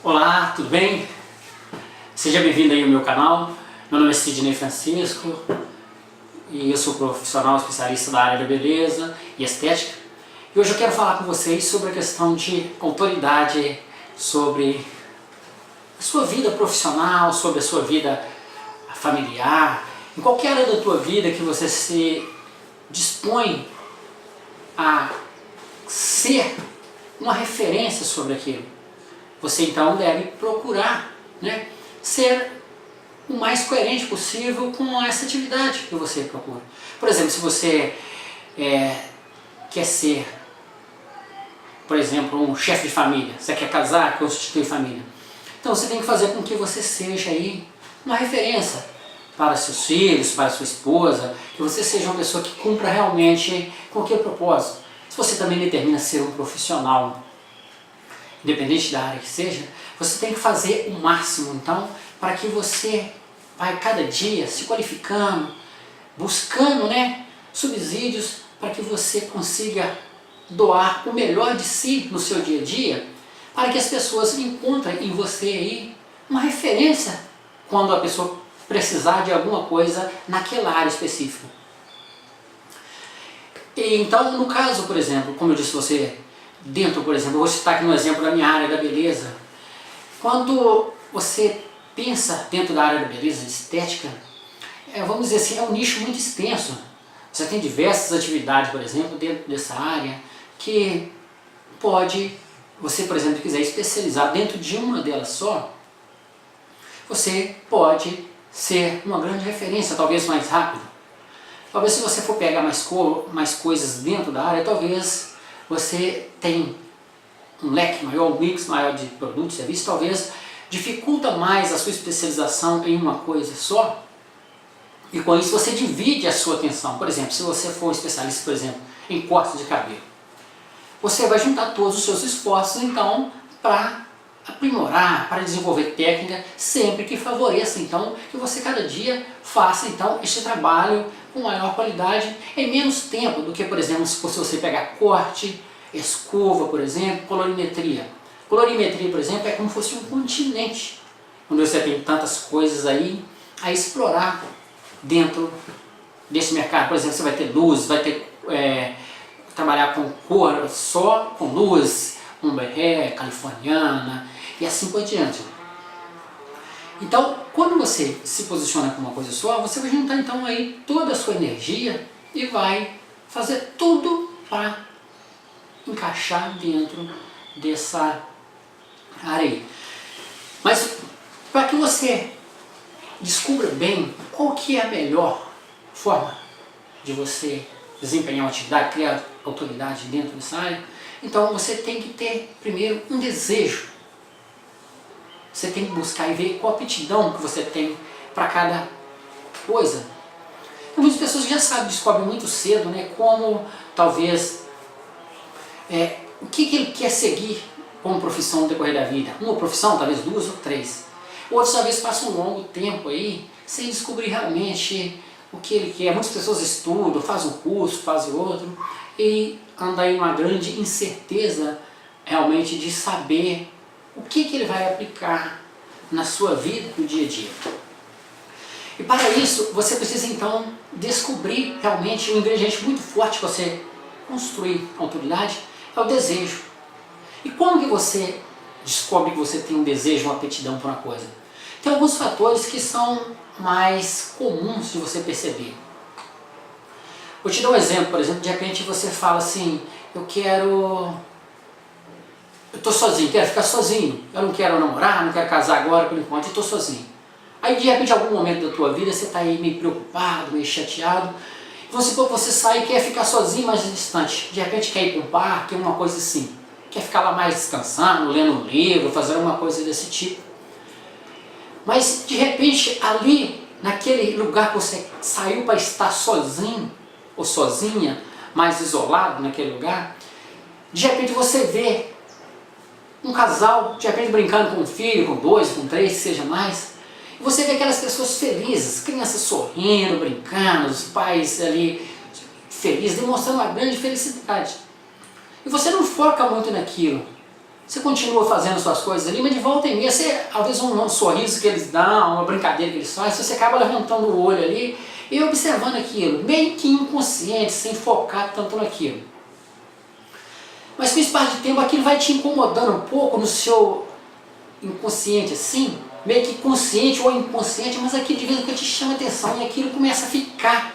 Olá, tudo bem? Seja bem-vindo aí ao meu canal. Meu nome é Sidney Francisco e eu sou profissional especialista da área da beleza e estética. E hoje eu quero falar com vocês sobre a questão de autoridade, sobre a sua vida profissional, sobre a sua vida familiar, em qualquer área da tua vida que você se dispõe a ser uma referência sobre aquilo. Você então deve procurar, ser o mais coerente possível com essa atividade que você procura. Por exemplo, se você quer ser, por exemplo, um chefe de família, você quer casar, constituir família, então você tem que fazer com que você seja aí uma referência para seus filhos, para sua esposa, que você seja uma pessoa que cumpra realmente com aquele propósito. Se você também determina ser um profissional, independente da área que seja, você tem que fazer o máximo, então, para que você vai cada dia se qualificando, buscando subsídios para que você consiga doar o melhor de si no seu dia a dia, para que as pessoas encontrem em você aí uma referência quando a pessoa precisar de alguma coisa naquela área específica. E então, no caso, por exemplo, como eu disse você, por exemplo, eu vou citar aqui no exemplo da minha área da beleza. Quando você pensa dentro da área da beleza, de estética, vamos dizer assim, é um nicho muito extenso. Você tem diversas atividades, por exemplo, dentro dessa área, que você, por exemplo, quiser especializar dentro de uma delas só, você pode ser uma grande referência, talvez mais rápido. Talvez se você for pegar mais coisas dentro da área, talvez você tenha um leque maior, um mix maior de produtos e serviços, talvez dificulta mais a sua especialização em uma coisa só, e com isso você divide a sua atenção. Por exemplo, se você for um especialista, por exemplo, em corte de cabelo, você vai juntar todos os seus esforços, então, para aprimorar, para desenvolver técnica, sempre que favoreça, então, que você cada dia faça, então, este trabalho com maior qualidade, em menos tempo do que, por exemplo, se você pegar corte, escova, por exemplo, colorimetria. Colorimetria, por exemplo, é como se fosse um continente, onde você tem tantas coisas aí a explorar dentro desse mercado. Por exemplo, você vai ter luz, vai ter trabalhar com cor só, com luz, umberé, californiana e assim por diante. Então, quando você se posiciona com uma coisa só, você vai juntar então aí toda a sua energia e vai fazer tudo para encaixar dentro dessa área aí. Mas para que você descubra bem qual que é a melhor forma de você desempenhar uma atividade, criar autoridade dentro dessa área, então você tem que ter primeiro um desejo. Você tem que buscar e ver qual aptidão que você tem para cada coisa. Tem muitas pessoas que já descobrem muito cedo, como talvez o que ele quer seguir como profissão no decorrer da vida. Uma profissão, talvez duas ou três. Outros talvez passam um longo tempo aí sem descobrir realmente o que ele quer. Muitas pessoas estudam, fazem um curso, fazem outro e andam aí uma grande incerteza realmente de saber o que ele vai aplicar na sua vida, no dia a dia. E para isso, você precisa então descobrir realmente um ingrediente muito forte para você construir a autoridade, é o desejo. E como que você descobre que você tem um desejo, uma aptidão por uma coisa? Tem alguns fatores que são mais comuns de você perceber. Vou te dar um exemplo, por exemplo, de repente você fala assim, eu estou sozinho, quero ficar sozinho, eu não quero namorar, não quero casar agora por enquanto, eu estou sozinho. Aí de repente, em algum momento da tua vida, você está aí meio preocupado, meio chateado, você sai e quer ficar sozinho mais distante, de repente quer ir para um parque, uma coisa assim, quer ficar lá mais descansando, lendo um livro, fazendo uma coisa desse tipo. Mas de repente, ali, naquele lugar que você saiu para estar sozinho, ou sozinha, mais isolado naquele lugar, de repente você vê um casal, de repente brincando com um filho, com dois, com três, que seja mais, e você vê aquelas pessoas felizes, crianças sorrindo, brincando, os pais ali felizes, demonstrando uma grande felicidade. E você não foca muito naquilo, Você continua fazendo suas coisas ali, mas de volta e meia, você, às vezes um sorriso que eles dão, uma brincadeira que eles fazem, você acaba levantando o olho ali e observando aquilo, meio que inconsciente, sem focar tanto naquilo. Mas com esse espaço de tempo, aquilo vai te incomodando um pouco no seu inconsciente, assim, meio que consciente ou inconsciente, mas aquilo de vez em quando te chama atenção e aquilo começa a fixar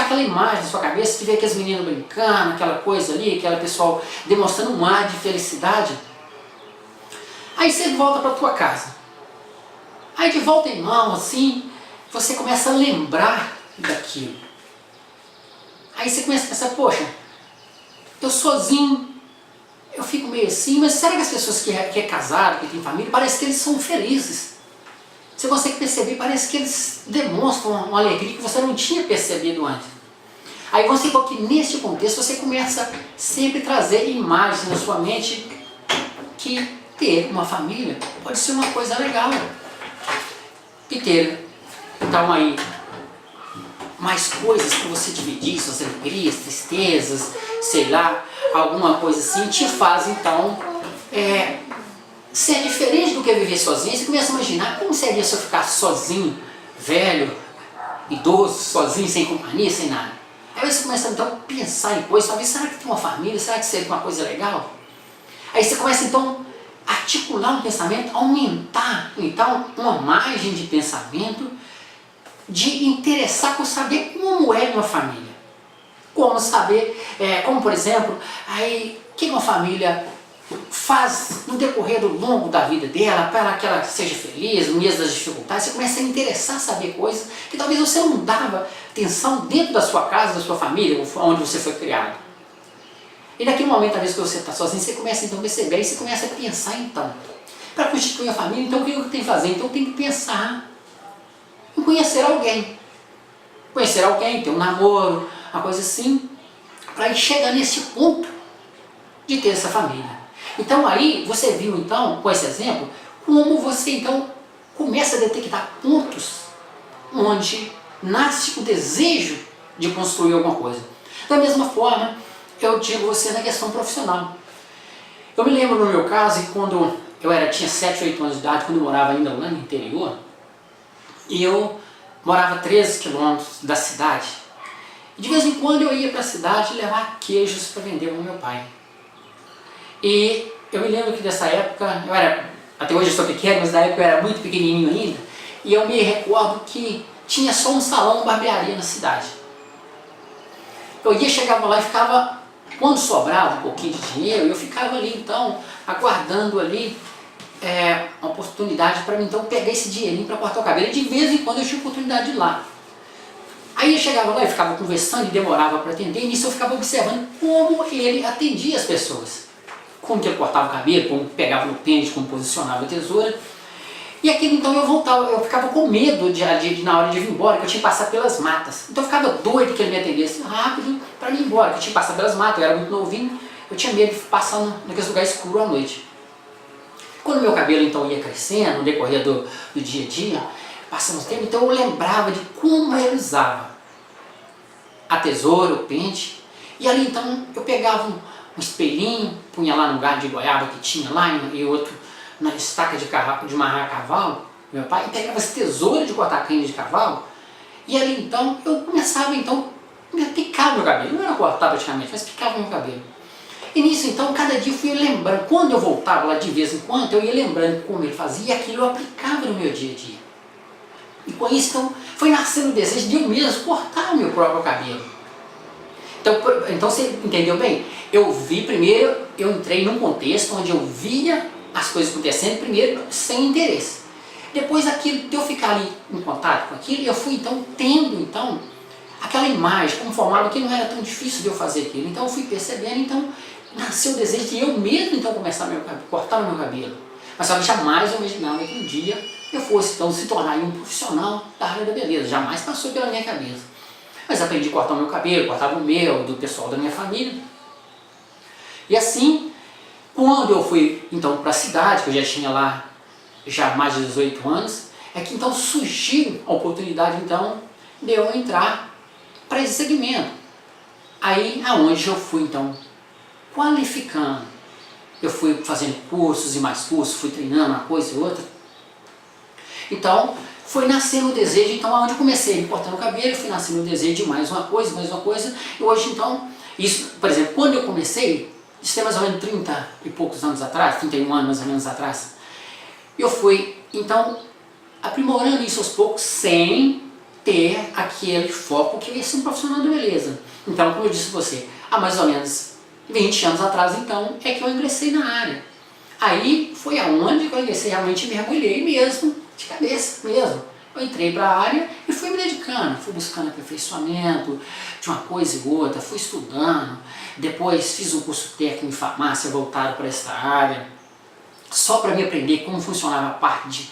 aquela imagem na sua cabeça, você vê aqueles meninos brincando, aquela coisa ali, aquela pessoal demonstrando um ar de felicidade. Aí você volta para a tua casa. Aí de volta em mão, assim, você começa a lembrar daquilo. Aí você começa a pensar, poxa, eu sozinho, eu fico meio assim, mas será que as pessoas que é casado, que tem família, parece que eles são felizes? Você consegue perceber, parece que eles demonstram uma alegria que você não tinha percebido antes. Aí você vê que neste contexto você começa sempre a trazer imagens na sua mente que ter uma família pode ser uma coisa legal. E ter, então aí, mais coisas para você dividir, suas alegrias, tristezas, sei lá, alguma coisa assim, te faz então ser diferente do que viver sozinho. Você começa a imaginar como seria se eu ficar sozinho, velho, idoso, sozinho, sem companhia, sem nada. Aí você começa então a pensar em coisas, talvez, será que tem uma família, será que seria uma coisa legal? Aí você começa então a articular um pensamento, aumentar então uma margem de pensamento, de interessar por saber como é uma família. Como saber, como por exemplo, aí, o que uma família faz no decorrer do longo da vida dela, para que ela seja feliz, no meio das dificuldades. Você começa a interessar a saber coisas que talvez você não dava atenção dentro da sua casa, da sua família, onde você foi criado. E naquele momento, talvez que você está sozinho, você começa então a perceber, e você começa a pensar então, para constituir a família, então o que eu tenho que fazer? Então eu tenho que pensar em conhecer alguém. Conhecer alguém, ter um namoro, uma coisa assim, para ir chegar nesse ponto de ter essa família. Então aí você viu então, com esse exemplo, como você então começa a detectar pontos onde nasce o desejo de construir alguma coisa. Da mesma forma, eu digo você na questão profissional. Eu me lembro no meu caso, quando eu tinha 7, 8 anos de idade, quando eu morava ainda lá no interior, e eu morava a 13 quilômetros da cidade. E de vez em quando eu ia para a cidade levar queijos para vender para o meu pai. E eu me lembro que dessa época, até hoje eu sou pequeno, mas na época eu era muito pequenininho ainda, e eu me recordo que tinha só um salão, barbearia na cidade. Eu chegava lá e ficava, quando sobrava um pouquinho de dinheiro, eu ficava ali então, aguardando ali uma oportunidade para mim então pegar esse dinheirinho para cortar o cabelo. E de vez em quando eu tinha oportunidade de ir lá. Aí eu chegava lá e ficava conversando e demorava para atender, e nisso eu ficava observando como ele atendia as pessoas. Como que ele cortava o cabelo, como pegava no pente, como posicionava a tesoura. E aquilo então eu ficava com medo de na hora de vir embora, que eu tinha que passar pelas matas. Então eu ficava doido que ele me atendesse rápido para ir embora, que eu tinha que passar pelas matas, eu era muito novinho, eu tinha medo de passar naqueles lugares escuros à noite. Quando meu cabelo então ia crescendo, no decorrer do dia a dia, passando o tempo, então eu lembrava de como ele usava a tesoura, o pente, e ali então eu pegava um espelhinho, punha lá no galho de goiaba que tinha lá, e outro na estaca de amarrar cavalo, meu pai, e pegava essa tesoura de cortar crina de cavalo, e ali então eu começava então a picar meu cabelo, não era cortar praticamente, mas picava meu cabelo. E nisso então, cada dia eu fui lembrando, quando eu voltava lá de vez em quando, eu ia lembrando como ele fazia, e aquilo eu aplicava no meu dia a dia. E com isso então, foi nascendo o desejo de eu mesmo cortar o meu próprio cabelo. Então você entendeu bem? Eu entrei num contexto onde eu via as coisas acontecendo, primeiro sem interesse. Depois de eu ficar ali em contato com aquilo, eu fui então tendo então aquela imagem conformada que não era tão difícil de eu fazer aquilo. Então eu fui percebendo, então nasceu o desejo de eu mesmo então começar a cortar o meu cabelo. Mas só que jamais eu imaginava que um dia eu fosse então se tornar um profissional da área da beleza. Jamais passou pela minha cabeça. Mas aprendi a cortar o meu cabelo, cortava o meu, do pessoal da minha família. E assim, quando eu fui então para a cidade, que eu já tinha lá já mais de 18 anos, é que então surgiu a oportunidade então de eu entrar para esse segmento. Aí aonde eu fui então qualificando eu fui fazendo cursos e mais cursos, fui treinando uma coisa e outra. Então, foi nascendo o desejo, então, onde eu comecei cortando o cabelo, fui nascendo o desejo de mais uma coisa, e hoje, então, isso, por exemplo, quando eu comecei, isso tem mais ou menos 30 e poucos anos atrás, 31 anos mais ou menos atrás, eu fui, então, aprimorando isso aos poucos, sem ter aquele foco que eu ia ser um profissional de beleza. Então, como eu disse a você, há mais ou menos 20 anos atrás, então, é que eu ingressei na área. Aí foi aonde que eu ingressei, realmente mergulhei mesmo, de cabeça mesmo. Eu entrei para a área e fui me dedicando, fui buscando aperfeiçoamento de uma coisa e outra, fui estudando, depois fiz um curso técnico em farmácia voltado para essa área, só para me aprender como funcionava a parte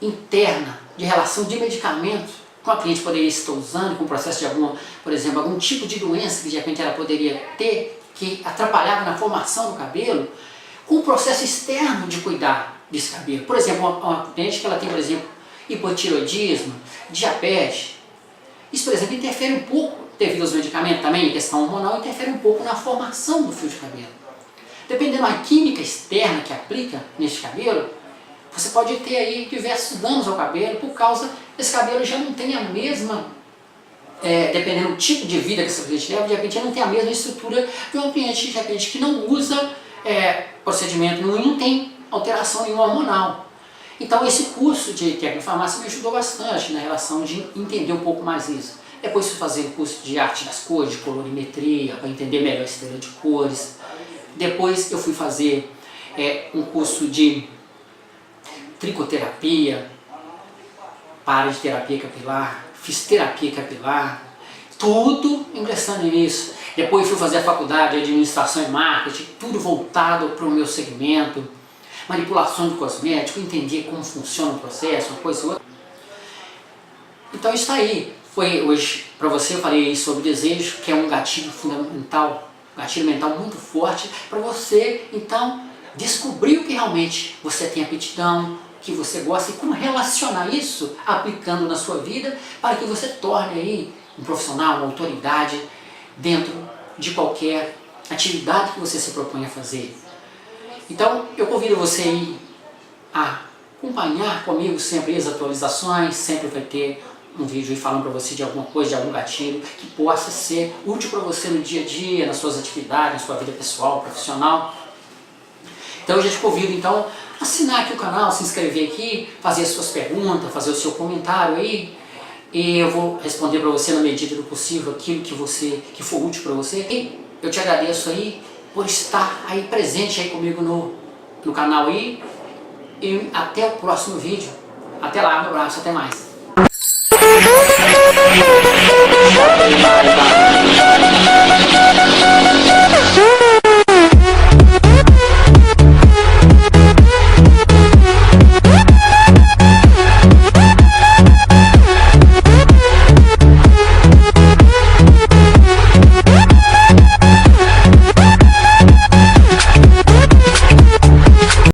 interna de relação de medicamento que a cliente poderia estar usando com o processo de alguma, por exemplo, algum tipo de doença que de repente ela poderia ter, que atrapalhava na formação do cabelo, com o processo externo de cuidar desse cabelo. Por exemplo, uma cliente que ela tem, por exemplo, hipotiroidismo, diabetes, isso, por exemplo, interfere um pouco, devido aos medicamentos também, a questão hormonal, interfere um pouco na formação do fio de cabelo. Dependendo da química externa que aplica neste cabelo, você pode ter aí diversos danos ao cabelo, por causa desse cabelo já não tem a mesma, dependendo do tipo de vida que esse cliente leva, de repente já não tem a mesma estrutura de um cliente, de repente, que não usa procedimento nenhum e não tem alteração nenhuma hormonal. Então esse curso de técnico em farmácia me ajudou bastante na relação de entender um pouco mais isso. Depois fui fazer um curso de arte das cores, de colorimetria, para entender melhor a estrela de cores. Depois eu fui fazer um curso de tricoterapia, para de terapia capilar, fiz terapia capilar, tudo ingressando nisso. Depois fui fazer a faculdade de administração e marketing, tudo voltado para o meu segmento, manipulação de cosmético, entender como funciona o processo, uma coisa e outra. Então isso aí, foi hoje para você, eu falei sobre desejo, que é um gatilho fundamental, um gatilho mental muito forte, para você então descobrir o que realmente você tem aptidão, que você gosta e como relacionar isso aplicando na sua vida para que você torne aí um profissional, uma autoridade dentro de qualquer atividade que você se propõe a fazer. Então eu convido você aí a acompanhar comigo sempre as atualizações, sempre vai ter um vídeo aí falando para você de alguma coisa, de algum gatilho que possa ser útil para você no dia a dia, nas suas atividades, na sua vida pessoal, profissional. Então eu já te convido então a assinar aqui o canal, se inscrever aqui, fazer as suas perguntas, fazer o seu comentário aí, e eu vou responder para você na medida do possível aquilo que for útil para você. E eu te agradeço aí por estar aí presente aí comigo no canal aí, e até o próximo vídeo. Até lá, um abraço, até mais.